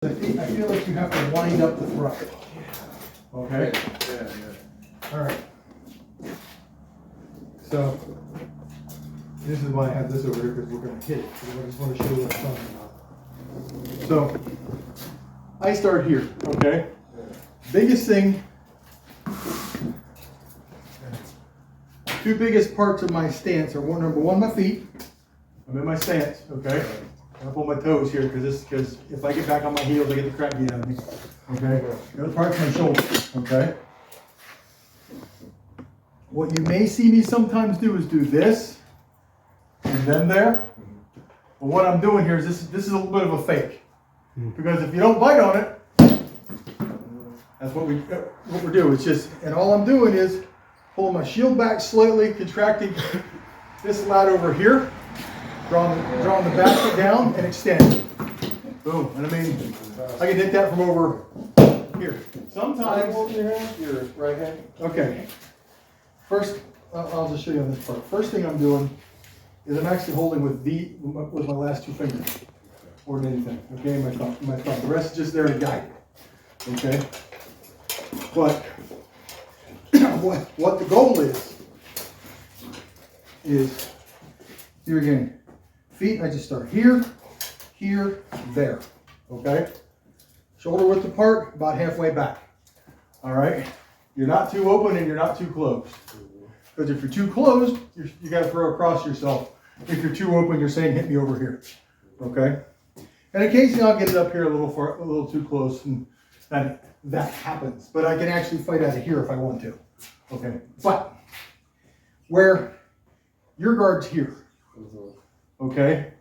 I feel like you have to wind up the throw. Okay? Yeah. All right. So, this is why I have this over here, because we're going to hit it. I just want to show you what I'm talking about. So, I start here, okay? Biggest thing, two biggest parts of my stance are number one, my feet. I'm in my stance, okay? I'll pull my toes here because if I get back on my heels, I get the crap beat out of me. Okay? The other part's my shoulders, okay? What you may see me sometimes do is do this and then there. But what I'm doing here is this is a little bit of a fake. Because if you don't bite on it, that's what we're doing. It's just, and all I'm doing is pulling my shield back slightly, contracting this lat over here, drawing the basket down and extend. Boom. And I mean, I can hit that from over here. Sometimes. Your right hand. Okay. First, I'll just show you on this part. First thing I'm doing is I'm actually holding with my last two fingers. More than anything. Okay, my thumb. The rest is just there to guide it. Okay. But what the goal is here again. Feet, I just start here, here, there. Okay? Shoulder width apart, about halfway back. All right? You're not too open and you're not too closed. Because if you're too closed, you got to throw across yourself. If you're too open, you're saying hit me over here. Okay? And occasionally I'll get it up here a little too close, and that happens. But I can actually fight out of here if I want to. Okay? But where your guard's here. Okay?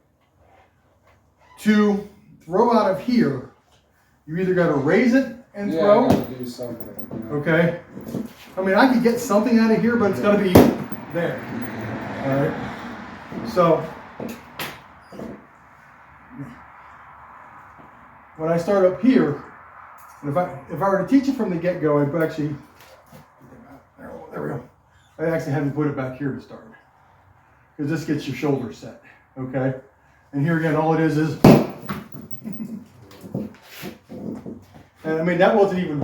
To throw out of here, you either got to raise it and throw. Yeah, do something. Okay? I mean, I could get something out of here, but it's got to be there. All right? So, when I start up here, and if I were to teach it from the get-go, I'd actually, there we go. I actually have to put it back here to start. Because this gets your shoulders set. Okay? And here again, all it is, and I mean, that wasn't even.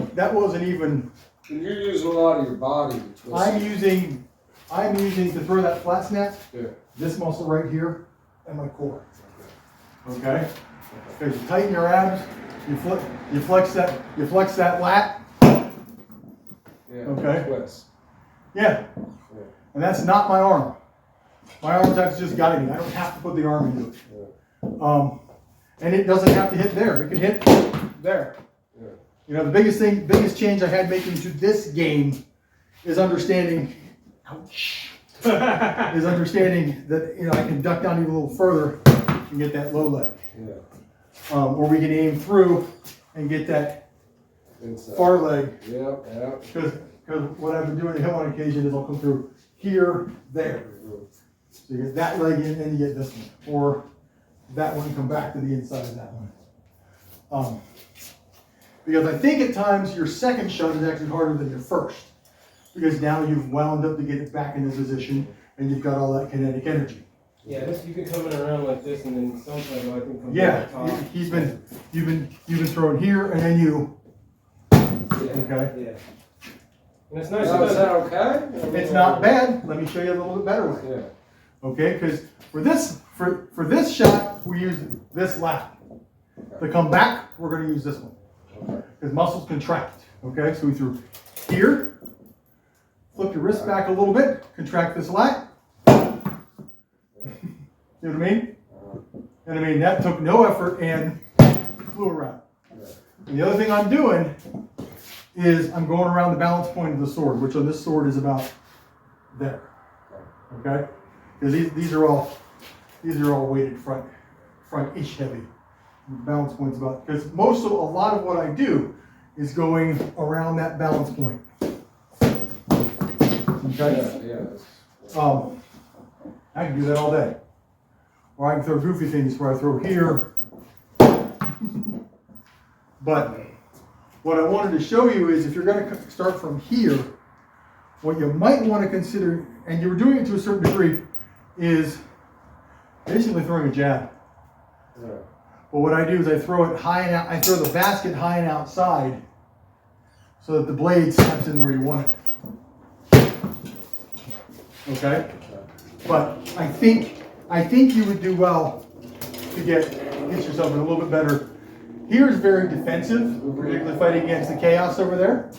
And you're using a lot of your body to twist. I'm using to throw that flat snap, Yeah. this muscle right here, and my core. Okay? Because you tighten your abs, you flex that lat. Yeah. Okay. Twist. Yeah. And that's not my arm. My arm's actually just guiding me. I don't have to put the arm into it. Yeah. And it doesn't have to hit there. It can hit there. Yeah. You know, the biggest change I had making to this game is understanding, ouch, is understanding that, you know, I can duck down even a little further and get that low leg. Yeah. Or we can aim through and get that Inside. far leg. Yeah. Yeah. Because what I've been doing at hill on occasion is I'll come through here, there. So you get that leg in and you get this one. Or that one, come back to the inside of that one. Because I think at times your second shot is actually harder than your first. Because now you've wound up to get it back in the position and you've got all that kinetic energy. Yeah, you can come in around like this and then sometimes I can come Yeah, back top. you've been throwing here and then you. Yeah. Okay. Yeah. And it's nice. Now, is that okay? It's not bad. Let me show you a little bit better way. Yeah. Okay, because for this shot we use this lat. To come back, we're going to use this one. Because muscles contract. Okay, so we threw here, flip your wrist back a little bit, contract this lat. See what I mean? And I mean, that took no effort and flew around. And the other thing I'm doing is I'm going around the balance point of the sword, which on this sword is about there. Okay? Because these are all weighted front-ish heavy. The balance point's about, because a lot of what I do is going around that balance point. Okay? Yeah. I can do that all day. Or I can throw goofy things where I throw here. But what I wanted to show you is if you're going to start from here, what you might want to consider, and you were doing it to a certain degree, is basically throwing a jab. Yeah. But what I do is I throw it high and out, I throw the basket high and outside so that the blade snaps in where you want it. Okay? But I think you would do well to get yourself in a little bit better. Here's very defensive, particularly fighting against the chaos over there.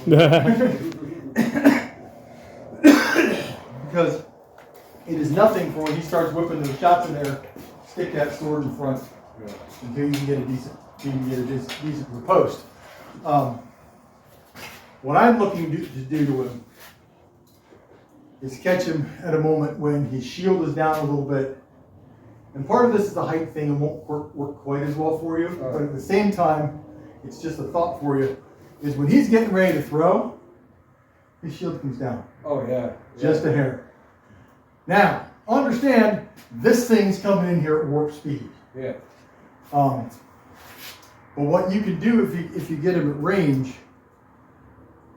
Because it is nothing for when he starts whipping those shots in there, stick that sword in front until you can get a decent riposte. What I'm looking to do to him is catch him at a moment when his shield is down a little bit. And part of this is a height thing and won't work quite as well for you, but at the same time, it's just a thought for you, is when he's getting ready to throw, his shield comes down. Oh, yeah. Just a hair. Now, understand, this thing's coming in here at warp speed. Yeah. But what you can do if you get him at range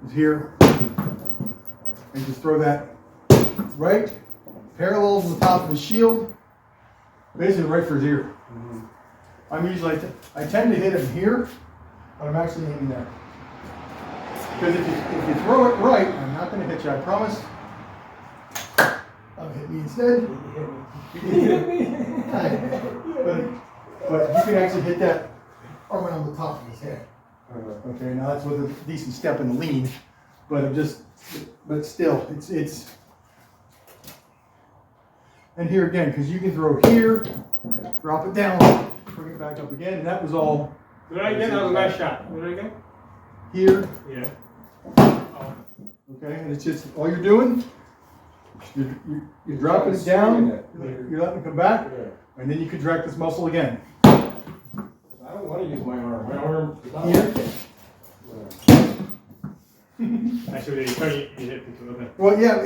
is here, and just throw that right parallel to the top of his shield, basically right for his ear. Mm-hmm. I'm usually, I tend to hit him here, but I'm actually aiming there. Because if you throw it right, I'm not going to hit you, I promise. Hit me instead. You can hit me. But you can actually hit that around the top of his head. Okay, now that's with a decent step in the lean, but still, it's. And here again, because you can throw here, drop it down, bring it back up again, and that was all. Did I get? That was a nice shot. Did I get? Here. Yeah. Okay, and it's just all you're doing. You're dropping it down, you're letting it come back, and then you contract this muscle again. I don't want to use my arm. My arm is not Here. Actually, you turn it, you hit it to the Well, yeah,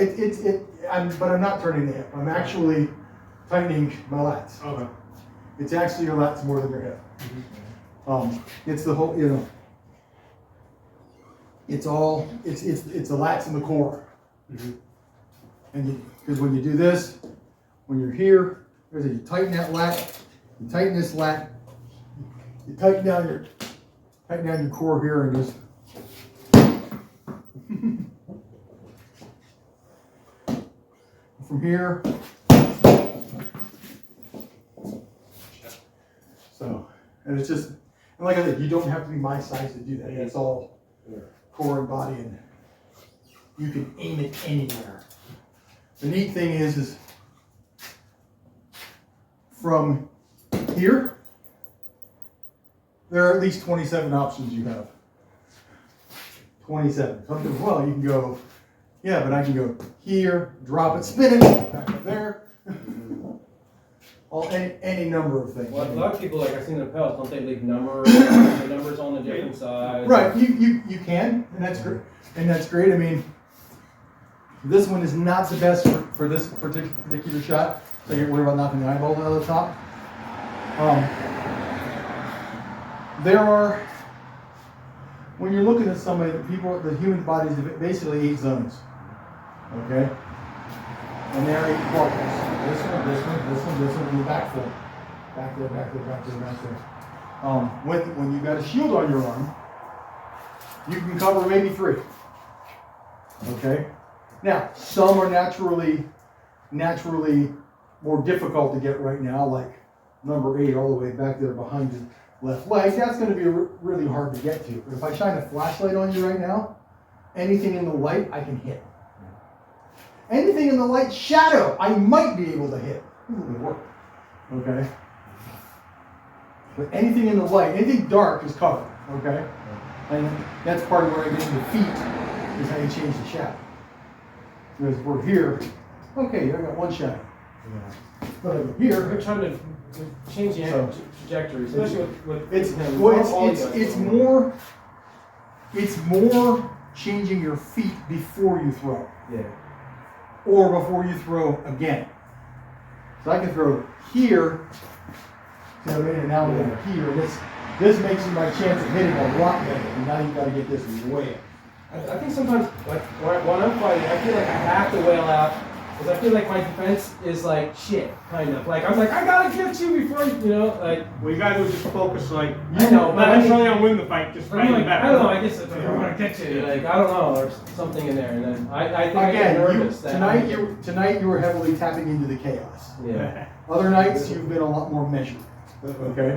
but I'm not turning the hip. I'm actually tightening my lats. Okay. It's actually your lats more than your hip. It's the whole, it's the lats and the core. And because when you do this, when you're here, you tighten that lat, you tighten this lat, you tighten down your core here, and just from here. So, and it's just, and like I said, you don't have to be my size to do that. It's all core and body, and you can aim it anywhere. The neat thing is from here, there are at least 27 options you have. 27. Some people, well, you can go, yeah, but I can go here, drop it, spin it, back up there. Any number of things. Well, a lot of people, like I've seen in the past, don't they leave the numbers on the different sides? Right, you can, and that's great. And that's great. I mean, this one is not the best for this particular shot, so you're worried about knocking the eyeball out of the top. There are, when you're looking at somebody, the human body is basically 8 zones, okay? And there are 8 quadrants. This one, this one, this one, this one, and the back four. Back there, back there, back there, back there. When you've got a shield on your arm, you can cover maybe 3, okay? Now, some are naturally more difficult to get right now, like number 8 all the way back there behind your left leg. That's going to be really hard to get to. But if I shine a flashlight on you right now, anything in the light I can hit. Anything in the light shadow I might be able to hit. It would work. Okay? But anything in the light, anything dark is covered. Okay? And that's part of where I get into feet, is how you change the shadow. Because we're here, okay, I got one shadow. But over here, We're trying to change the trajectory, especially with it's more changing your feet before you throw. Yeah. Or before you throw again. So I can throw here, and now I'm over here. This makes my chance of hitting a lot better. And now you've got to get this way up. I think sometimes, like when I'm fighting, I feel like I have to wail out Because I feel like my defense is like shit, kind of. Like, I'm like, I gotta get you before you know, like. What you gotta do is just focus, like, I know, but not I mean, necessarily on winning the fight, just I'm fighting like, back. I don't know, I guess it's like, I wanna get you, like, I don't know, or something in there. And then I think I Again, get nervous. tonight you were heavily tapping into the chaos. Yeah. Other nights you've been a lot more measured. Okay.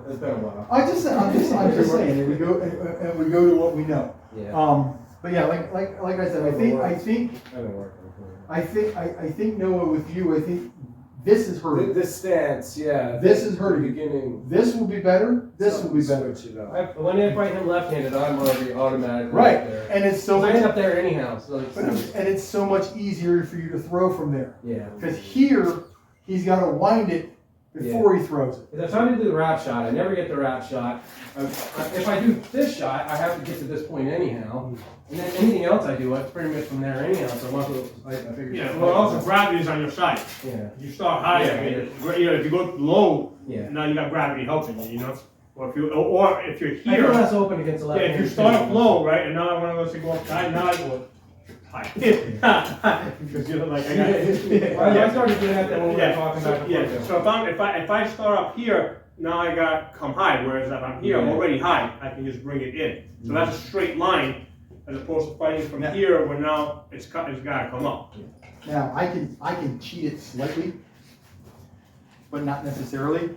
It's been a while. I'm just saying, and we go to what we know. Yeah. But yeah, like I said, I think I've been working. I think Noah, with you, I think this is hurting. This stance, yeah. This is hurting. Beginning. This will be better. This will be better. Switch it up. When I fight him left-handed, I'm already automatically Right, up there. and it's so I much, end up there anyhow. So and it's so much easier for you to throw from there. yeah. Because here, he's got to wind it before he throws it. Because I try to do the wrap shot. I never get the wrap shot. If I do this shot, I have to get to this point anyhow. And then anything else I do, it's pretty much from there anyhow. So I figure. Yeah, well, also gravity is on your side. Yeah. You start high, Yeah, if you go low, Yeah. now you got gravity helping you, you know? Or if you're I feel here, less open against the left. if you start up low, right, and now I want to go up high, now I go high. Because you're like, I got I started doing that when we were talking about Yeah, before. so if I start up here, now I got come high, whereas if I'm here, I'm Yeah. already high, I can just bring it in. So that's a straight line, as opposed to fighting from Yeah. here, where now it's gotta come up. Now, I can cheat it slightly, but not necessarily.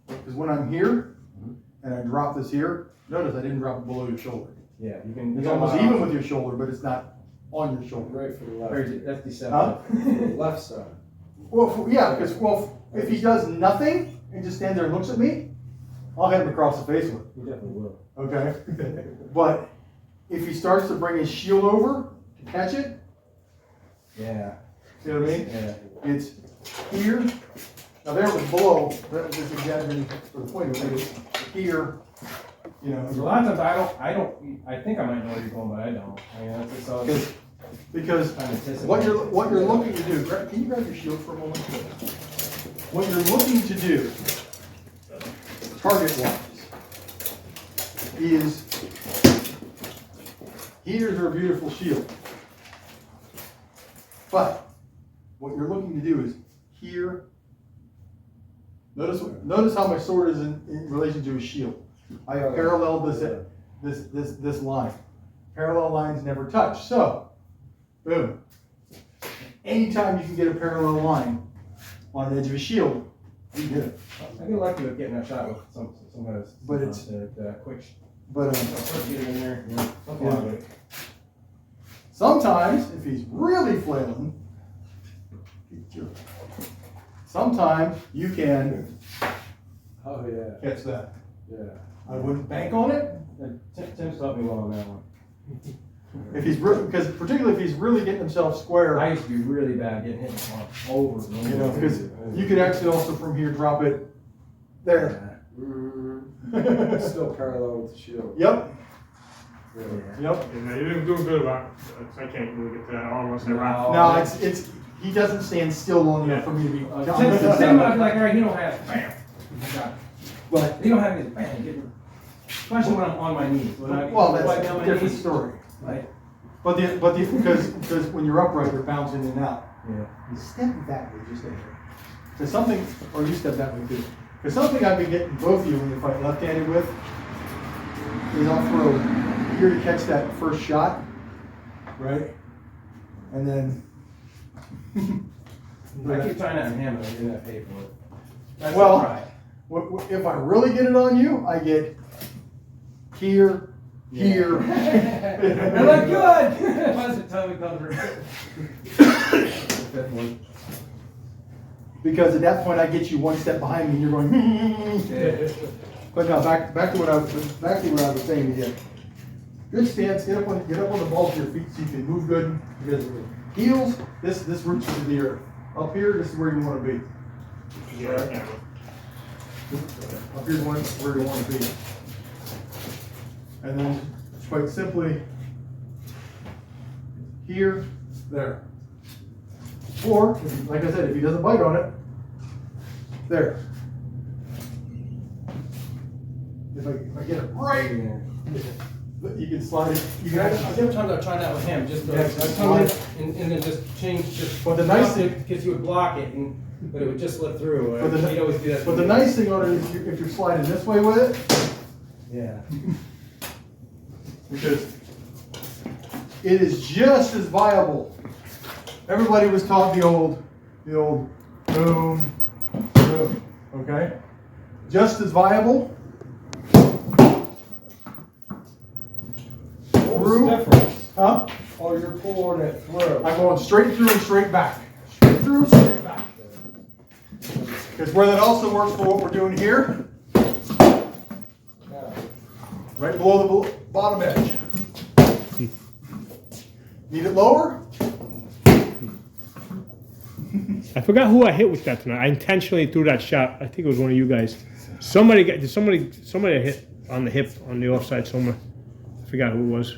Because when I'm here, and I drop this here, notice I didn't drop it below your shoulder. Yeah, you can. It's almost even with your shoulder, but it's not on your shoulder. Right from the Or left. that's deceptive. Huh? From the left side. Well, yeah, because if he does nothing and just stands there and looks at me, I'll hit him across the face with it. You definitely will. Okay? But if he starts to bring his shield over to catch it, Yeah. see what I mean? Yeah. It's here. Now there it was below, that was just exaggerating for the point of it. It's here, you know. A lot of times I think I might know where you're going, but I don't. I mean, that's just all. Because Kind of anticipating. what you're looking to do, can you grab your shield for a moment? What you're looking to do, target wise, is here's our beautiful shield. But what you're looking to do is here. Notice how my sword is in relation to his shield. I have paralleled this line. Parallel lines never touch. So, boom. Anytime you can get a parallel line on the edge of a shield, you get it. I get lucky with getting that shot with some kind of. But it's- quick. But First get it in there. Yeah. Yeah. Sometimes, if he's really flailing, sometimes you can Oh, yeah. catch that. Yeah. I wouldn't bank on it. Tim's helped me well on that one. If he's because particularly if he's really getting himself square, I used to be really bad getting hit over and over. you know, because you could actually also from here drop it there. Mm-hmm. Still parallel with the shield. Yep. Yeah. Yep. And you're doing good about it. I can't really get to that almost. No. No, it's he doesn't stand still long enough for me to be. Tim, I'd be like, all right, he don't have it. Bam. Got it. But He don't have it. Bam. Get it. Especially when I'm on my knees. When I, well, when I that's get on a my different knees, story. like, But because when you're upright, you're bouncing in and out. yeah. You step that way, just there. Because something, or you step that way too. Because something I've been getting both of you when you fight left-handed with is I'll throw here to catch that first shot, right? And then. I keep trying to hammer it, and I pay for it. That's Well- the try. If I really get it on you, I get here, here. They're like, good! Once the tummy comes around. Fifth one. Because at that point I get you one step behind me and you're going. Yeah. But no, back to what I was saying again. Good stance, get up on the balls of your feet so you can move good. Because heels, this roots to the earth. Up here, this is where you want to be. Yeah, I can't. Up here's where you want to be. And then quite simply, here, there. Or, like I said, if he doesn't bite on it, there. If I get it right, You can slide it. You Yeah, can, several times I've tried that with him, just Yeah, I come in and then just change, just. But the nice thing- Because he would block it, but it would just slip through. But the- He'd always do that. but the nice thing on it is if you're sliding this way with it, Yeah. because it is just as viable. Everybody was taught the old boom, boom, okay? Just as viable. What was Through. the difference? Huh? Oh, you're pulling it through. I'm going straight through and straight back. Straight through, straight back. Because where that also works for what we're doing here, Yeah. right below the bottom edge. Need it lower? I forgot who I hit with that tonight. I intentionally threw that shot. I think it was one of you guys. Somebody hit on the hip on the offside somewhere. I forgot who it was.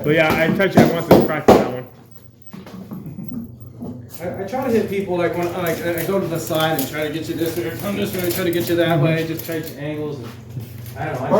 But yeah, I intentionally wanted to practice that one. I try to hit people like when I go to the side and try to get you this way, or come this way, try to get you that way, just change angles. And, I don't know.